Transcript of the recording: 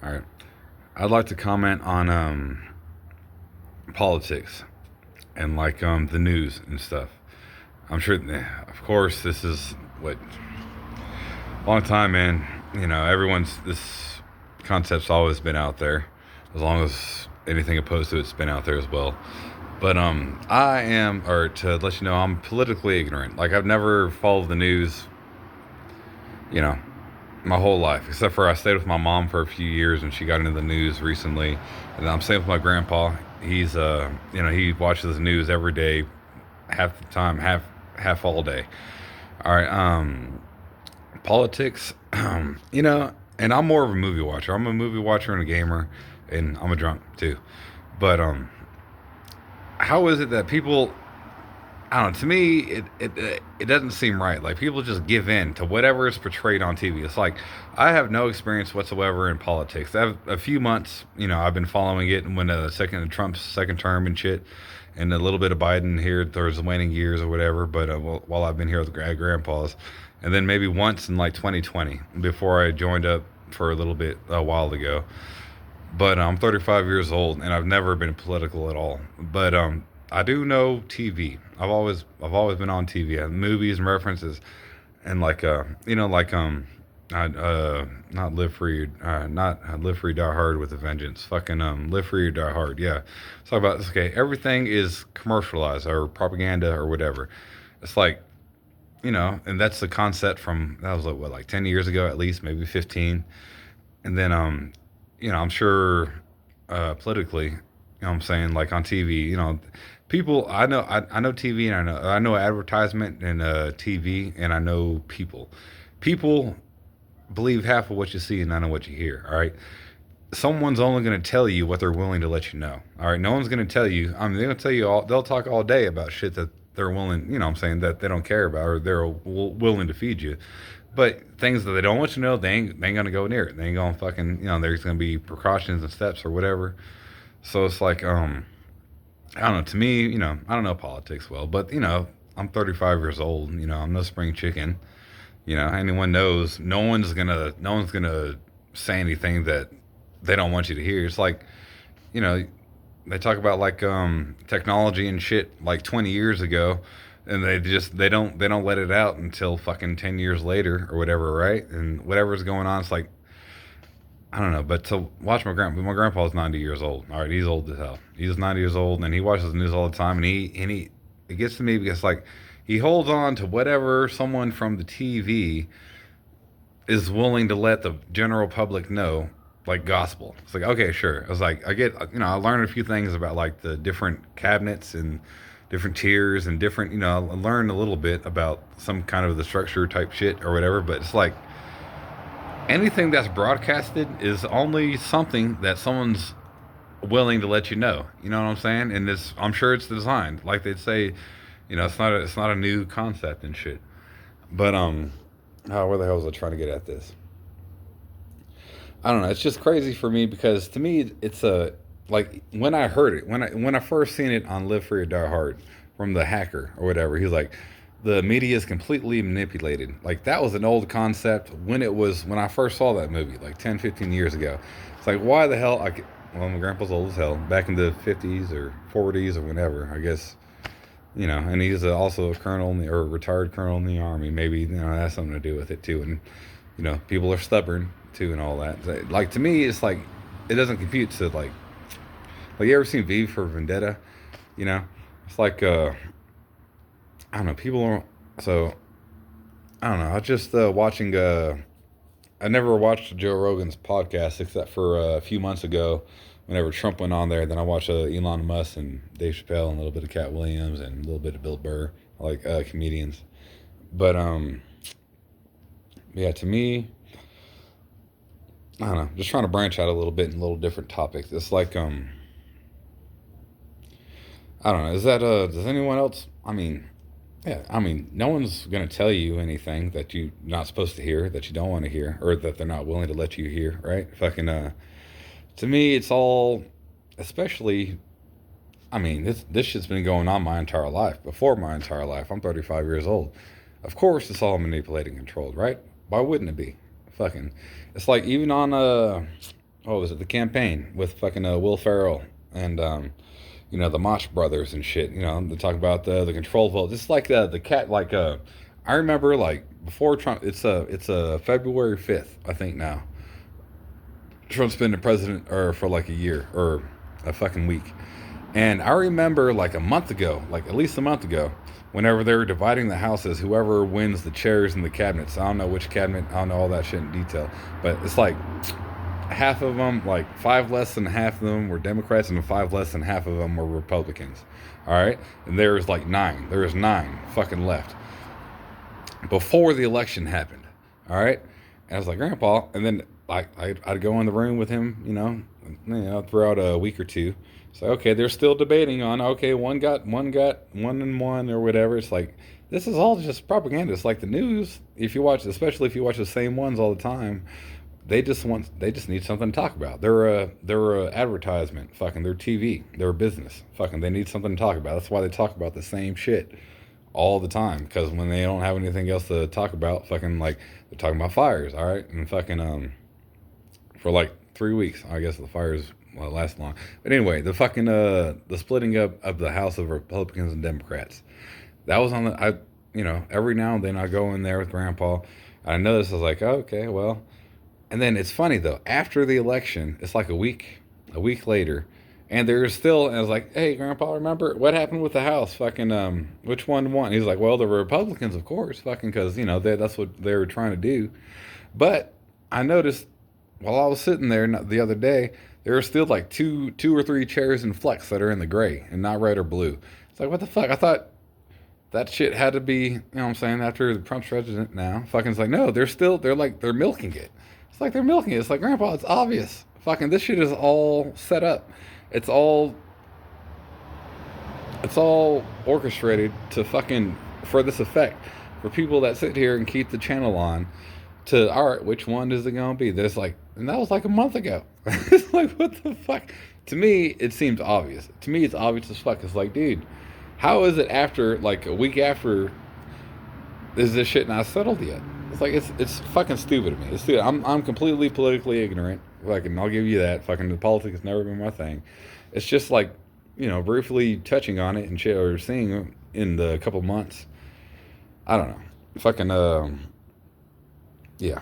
All right. I'd like to comment on politics and the news and stuff. I'm sure, of course, this is what long time, man. Everyone's this concept's always been out there, as long as anything opposed to it's been out there as well. But I am, or to let you know, I'm politically ignorant. Like I've never followed the news, you know, my whole life, except for I stayed with my mom for a few years and she got into the news recently. And I'm staying with my grandpa. He's, he watches the news every day, half the time, half all day. All right. Politics, and I'm more of a movie watcher. I'm a movie watcher and a gamer, and I'm a drunk too. But how is it that people? I don't know. To me, it doesn't seem right. Like people just give in to whatever is portrayed on TV. It's like I have no experience whatsoever in politics. I have a few months. I've been following it when Trump's second term and shit, and a little bit of Biden here towards the waning years or whatever. But while I've been here with grandpa's, and then maybe once in like 2020 before I joined up for a little bit a while ago. But I'm 35 years old and I've never been political at all. But I do know TV. I've always been on TV, movies and references, and I not live free, not live free, die hard with a vengeance. Fucking live free or die hard. Yeah, talk about this. Okay, everything is commercialized or propaganda or whatever. It's like, and that's the concept from that was like 10 years ago at least, maybe 15, and then I'm sure politically, what I'm saying, like on TV, people I know TV, and I know advertisement and TV, and I know people believe half of what you see and none of what you hear. All right, someone's only going to tell you what they're willing to let you know. All right, no one's going to tell you. I mean, they're going to tell you all. They'll talk all day about shit that they're willing. What I'm saying, that they don't care about or they're willing to feed you. But things that they don't want you to know, they ain't gonna go near it. They ain't gonna fucking, there's gonna be precautions and steps or whatever. So it's like, I don't know. To me, I don't know politics well, but I'm 35 years old. I'm no spring chicken. Anyone knows. No one's gonna say anything that they don't want you to hear. It's like, you know, they talk about technology and shit like 20 years ago, and they don't let it out until fucking 10 years later or whatever, right? And whatever's going on, it's like, I don't know. But to watch my grandpa's 90 years old. All right, he's old as hell. He's 90 years old and he watches the news all the time, and he it gets to me because like he holds on to whatever someone from the TV is willing to let the general public know, like gospel. It's like, okay, sure. I was like, I get, I learned a few things about like the different cabinets and different tiers and different, I learned a little bit about some kind of the structure type shit or whatever, but it's like anything that's broadcasted is only something that someone's willing to let you know. You know what I'm saying? And I'm sure it's designed. Like they'd say, it's not a new concept and shit. But where the hell was I trying to get at this? I don't know. It's just crazy for me because to me it's like when I heard it, when I first seen it on Live Free or Die Hard from the hacker or whatever, he's like, the media is completely manipulated. Like that was an old concept when I first saw that movie like 10, 15 years ago. It's like, why the hell? Well, my grandpa's old as hell. Back in the 50s or 40s or whenever, I guess. And he's also a colonel or retired colonel in the army. Maybe that has something to do with it too. And people are stubborn too and all that. Like to me, it's like it doesn't compute to like you ever seen V for Vendetta? It's like I don't know. People are so I don't know. I was just watching. I never watched Joe Rogan's podcast except for a few months ago, whenever Trump went on there. Then I watched Elon Musk and Dave Chappelle and a little bit of Cat Williams and a little bit of Bill Burr, I like comedians. But yeah, to me, I don't know. Just trying to branch out a little bit in little different topics. It's like I don't know. Is that does anyone else? Yeah, no one's gonna tell you anything that you're not supposed to hear, that you don't want to hear, or that they're not willing to let you hear, right? Fucking to me, it's all, especially. This shit's been going on my entire life. Before my entire life, I'm 35 years old. Of course, it's all manipulated and controlled, right? Why wouldn't it be? Fucking, it's like even on what was it? The campaign with fucking Will Ferrell and the Mosh brothers and shit. They talk about the control vote. Just like the cat. Like I remember like before Trump. It's a February 5th, I think now. Trump's been the president or for like a year or a fucking week. And I remember like a month ago, like at least a month ago, whenever they were dividing the houses, whoever wins the chairs and the cabinets. I don't know which cabinet. I don't know all that shit in detail, but it's like half of them, like five less than half of them were Democrats, and five less than half of them were Republicans. All right, and there's like nine. There was nine fucking left before the election happened. All right, and I was like, Grandpa, and then I'd go in the room with him, throughout a week or two. So okay, they're still debating on okay, one and one or whatever. It's like this is all just propaganda. It's like the news. If you watch, especially if you watch the same ones all the time, they just need something to talk about. They're a advertisement. Fucking they're TV. They're a business. Fucking they need something to talk about. That's why they talk about the same shit all the time. Because when they don't have anything else to talk about, fucking like they're talking about fires. All right, and fucking for like 3 weeks. I guess the fires last long. But anyway, the fucking the splitting up of the House of Republicans and Democrats. That was on the every now and then I go in there with Grandpa. I noticed I was like, oh, okay, well. And then it's funny though. After the election, it's like a week later, and there's still. And I was like, "Hey, Grandpa, remember what happened with the House? Fucking which one won?" He's like, "Well, the Republicans, of course, fucking because that's what they were trying to do." But I noticed while I was sitting there the other day, there are still like two or three chairs in flex that are in the gray and not red or blue. It's like what the fuck? I thought that shit had to be, what I'm saying, after Trump's president now. Fucking it's like, no, they're milking it. It's like they're milking it. It's like, Grandpa, it's obvious. Fucking this shit is all set up. It's all it's all orchestrated to fucking for this effect. For people that sit here and keep the channel on to all right, which one is it gonna be? There's like and that was like a month ago. It's like what the fuck? To me, it seems obvious. To me it's obvious as fuck. It's like, dude, how is it after like a week after is this shit not settled yet? It's like it's fucking stupid to me. It's stupid. I'm completely politically ignorant. Fucking I'll give you that. Fucking the politics has never been my thing. It's just like briefly touching on it and shit or seeing in the couple months. I don't know. Fucking yeah.